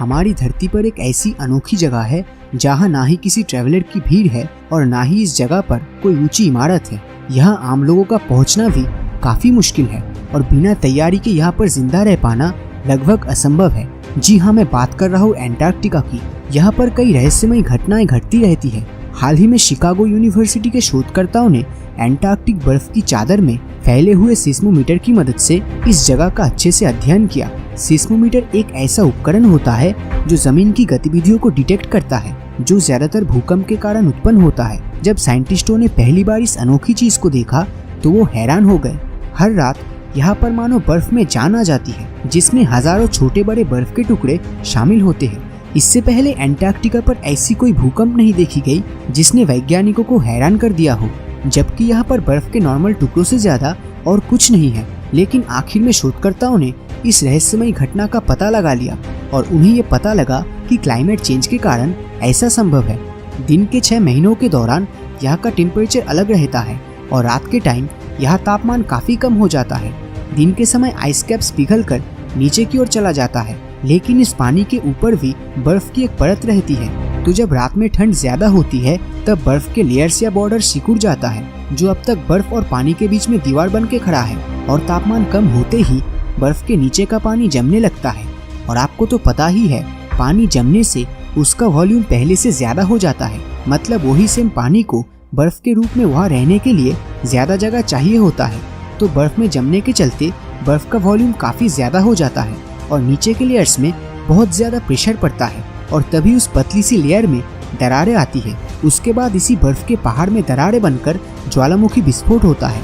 हमारी धरती पर एक ऐसी अनोखी जगह है जहाँ ना ही किसी ट्रैवलर की भीड़ है और ना ही इस जगह पर कोई ऊंची इमारत है। यहाँ आम लोगों का पहुँचना भी काफी मुश्किल है और बिना तैयारी के यहाँ पर जिंदा रह पाना लगभग असंभव है। जी हाँ, मैं बात कर रहा हूँ एंटार्क्टिका की। यहाँ पर कई रहस्यमयी घटनाएं घटती रहती है। हाल ही में शिकागो यूनिवर्सिटी के शोधकर्ताओं ने एंटार्क्टिक बर्फ की चादर में फैले हुए सिस्मोमीटर की मदद से इस जगह का अच्छे से अध्ययन किया। सिस्मोमीटर एक ऐसा उपकरण होता है जो जमीन की गतिविधियों को डिटेक्ट करता है, जो ज्यादातर भूकंप के कारण उत्पन्न होता है। जब साइंटिस्टों ने पहली बार इस अनोखी चीज को देखा तो वो हैरान हो गए। हर रात यहाँ पर मानो बर्फ में जान आ जाती है, जिसमें हजारों छोटे बड़े बर्फ के टुकड़े शामिल होते हैं। इससे पहले एंटार्क्टिका पर ऐसी कोई भूकंप नहीं देखी गई जिसने वैज्ञानिकों को हैरान कर दिया हो, जबकि यहाँ पर बर्फ के नॉर्मल टुकड़ों से ज्यादा और कुछ नहीं है। लेकिन आखिर में शोधकर्ताओं ने इस रहस्यमयी घटना का पता लगा लिया और उन्हें ये पता लगा कि क्लाइमेट चेंज के कारण ऐसा संभव है। दिन के 6 महीनों के दौरान यहाँ का टेम्परेचर अलग रहता है और रात के टाइम यहाँ तापमान काफी कम हो जाता है। दिन के समय आइस कैप्स पिघलकर नीचे की ओर चला जाता है, लेकिन इस पानी के ऊपर भी बर्फ की एक परत रहती है। तो जब रात में ठंड ज्यादा होती है तब बर्फ के लेयर्स या बॉर्डर सिकुड़ जाता है, जो अब तक बर्फ और पानी के बीच में दीवार बन के खड़ा है। और तापमान कम होते ही बर्फ के नीचे का पानी जमने लगता है। और आपको तो पता ही है, पानी जमने से उसका वॉल्यूम पहले से ज्यादा हो जाता है। मतलब वही सेम पानी को बर्फ के रूप में वहाँ रहने के लिए ज्यादा जगह चाहिए होता है। तो बर्फ में जमने के चलते बर्फ का वॉल्यूम काफी ज्यादा हो जाता है और नीचे के लेयर्स में बहुत ज्यादा प्रेशर पड़ता है और तभी उस पतली सी लेयर में दरारें आती है। उसके बाद इसी बर्फ के पहाड़ में दरारें बनकर ज्वालामुखी विस्फोट होता है।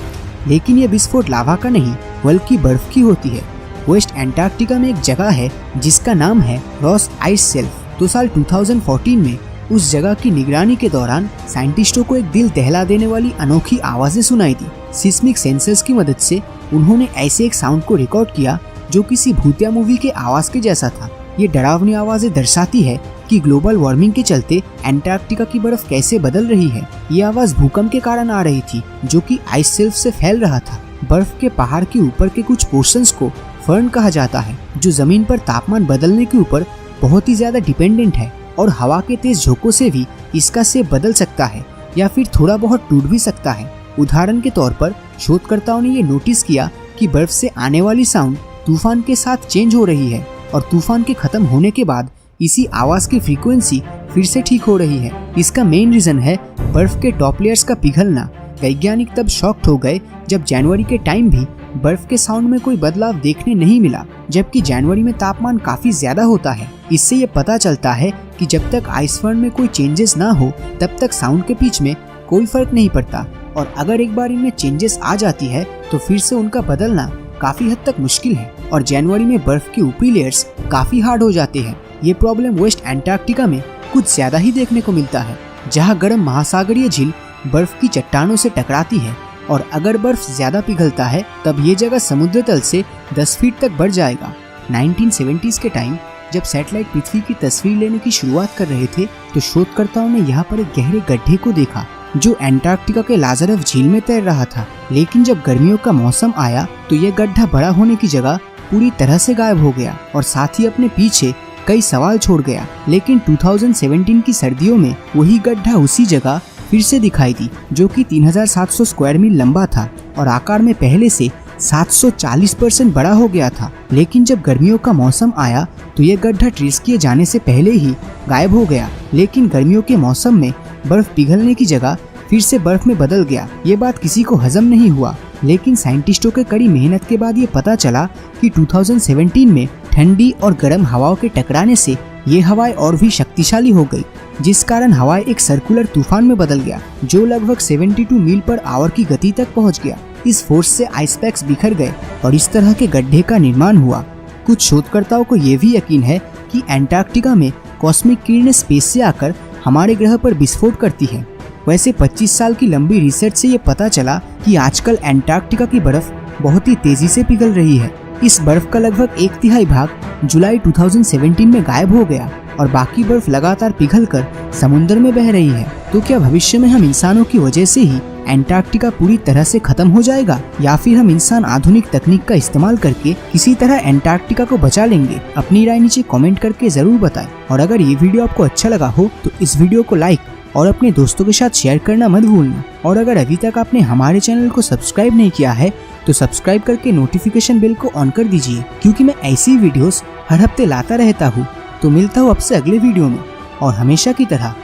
लेकिन यह विस्फोट लावा का नहीं बल्कि बर्फ की होती है। वेस्ट एंटार्क्टिका में एक जगह है जिसका नाम है रॉस आइस शेल्फ। तो साल 2014 में उस जगह की निगरानी के दौरान साइंटिस्टों को एक दिल दहला देने वाली अनोखी आवाजें सुनाई दी। सिस्मिक सेंसर्स की मदद से उन्होंने ऐसे एक साउंड को रिकॉर्ड किया जो किसी भूतिया मूवी के आवाज के जैसा था। ये डरावनी आवाजें दर्शाती है कि ग्लोबल वार्मिंग के चलते एंटार्क्टिका की बर्फ कैसे बदल रही है। ये आवाज भूकंप के कारण आ रही थी जो कि आइस शेल्फ से फैल रहा था। बर्फ के पहाड़ के ऊपर के कुछ पोर्शंस को फर्न कहा जाता है, जो जमीन पर तापमान बदलने के ऊपर बहुत ही ज्यादा डिपेंडेंट है और हवा के तेज झोंकों से भी इसका शेप बदल सकता है या फिर थोड़ा बहुत टूट भी सकता है। उदाहरण के तौर पर शोधकर्ताओं ने ये नोटिस किया कि बर्फ से आने वाली साउंड तूफान के साथ चेंज हो रही है और तूफान के खत्म होने के बाद इसी आवाज की फ्रीक्वेंसी फिर से ठीक हो रही है। इसका मेन रीजन है बर्फ के टॉप लेयर्स का पिघलना। वैज्ञानिक तब शॉक्ड हो गए जब जनवरी के टाइम भी बर्फ के साउंड में कोई बदलाव देखने नहीं मिला, जबकि जनवरी में तापमान काफी ज्यादा होता है। इससे ये पता चलता है कि जब तक आइस फर्न में कोई चेंजेस ना हो तब तक साउंड के पिच में कोई फर्क नहीं पड़ता और अगर एक बार इनमें चेंजेस आ जाती है तो फिर से उनका बदलना काफी हद तक मुश्किल है। और जनवरी में बर्फ के ऊपरी लेयर्स काफी हार्ड हो जाते हैं। ये प्रॉब्लम वेस्ट एंटार्क्टिका में कुछ ज्यादा ही देखने को मिलता है, जहाँ गर्म महासागरीय झील बर्फ की चट्टानों से टकराती है और अगर बर्फ ज्यादा पिघलता है तब ये जगह समुद्र तल से 10 फीट तक बढ़ जाएगा। 1970s के टाइम जब सैटेलाइट पृथ्वी की तस्वीर लेने की शुरुआत कर रहे थे तो शोधकर्ताओं ने यहाँ पर एक गहरे गड्ढे को देखा जो एंटार्क्टिका के लाजरस झील में तैर रहा था। लेकिन जब गर्मियों का मौसम आया तो यह गड्ढा बड़ा होने की जगह पूरी तरह से गायब हो गया और साथ ही अपने पीछे कई सवाल छोड़ गया। लेकिन 2017 की सर्दियों में वही गड्ढा उसी जगह फिर से दिखाई दी, जो कि 3700 स्क्वायर मील लंबा था और आकार में पहले से 740% बड़ा हो गया था। लेकिन जब गर्मियों का मौसम आया तो यह गड्ढा ट्रेस किए जाने से पहले ही गायब हो गया। लेकिन गर्मियों के मौसम में बर्फ पिघलने की जगह फिर से बर्फ में बदल गया। ये बात किसी को हजम नहीं हुआ, लेकिन साइंटिस्टों के कड़ी मेहनत के बाद ये पता चला कि 2017 में ठंडी और गर्म हवाओं के टकराने से ये हवाएं और भी शक्तिशाली हो गई, जिस कारण हवाएं एक सर्कुलर तूफान में बदल गया जो लगभग 72 मील पर आवर की गति तक पहुंच गया। इस फोर्स से आइस पैक्स बिखर गए और इस तरह के गड्ढे का निर्माण हुआ। कुछ शोधकर्ताओं को ये भी यकीन है कि एंटार्क्टिका में कॉस्मिक किरणें स्पेस से आकर हमारे ग्रह पर विस्फोट करती है। वैसे 25 साल की लंबी रिसर्च से ये पता चला कि आजकल एंटार्क्टिका की बर्फ बहुत ही तेजी से पिघल रही है इस बर्फ का लगभग 1/3 भाग जुलाई 2017 में गायब हो गया और बाकी बर्फ लगातार पिघलकर समुद्र में बह रही है। तो क्या भविष्य में हम इंसानों की वजह से ही एंटार्क्टिका पूरी तरह से खत्म हो जाएगा, या फिर हम इंसान आधुनिक तकनीक का इस्तेमाल करके किसी तरह एंटार्क्टिका को बचा लेंगे? अपनी राय नीचे कमेंट करके जरूर बताएं। और अगर ये वीडियो आपको अच्छा लगा हो तो इस वीडियो को लाइक और अपने दोस्तों के साथ शेयर करना मत भूलना। और अगर अभी तक आपने हमारे चैनल को सब्सक्राइब नहीं किया है तो सब्सक्राइब करके नोटिफिकेशन बेल को ऑन कर दीजिए, क्योंकि मैं ऐसी वीडियोस हर हफ्ते लाता रहता हूँ। तो मिलता हूँ आपसे अगले वीडियो में, और हमेशा की तरह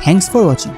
थैंक्स फॉर वॉचिंग।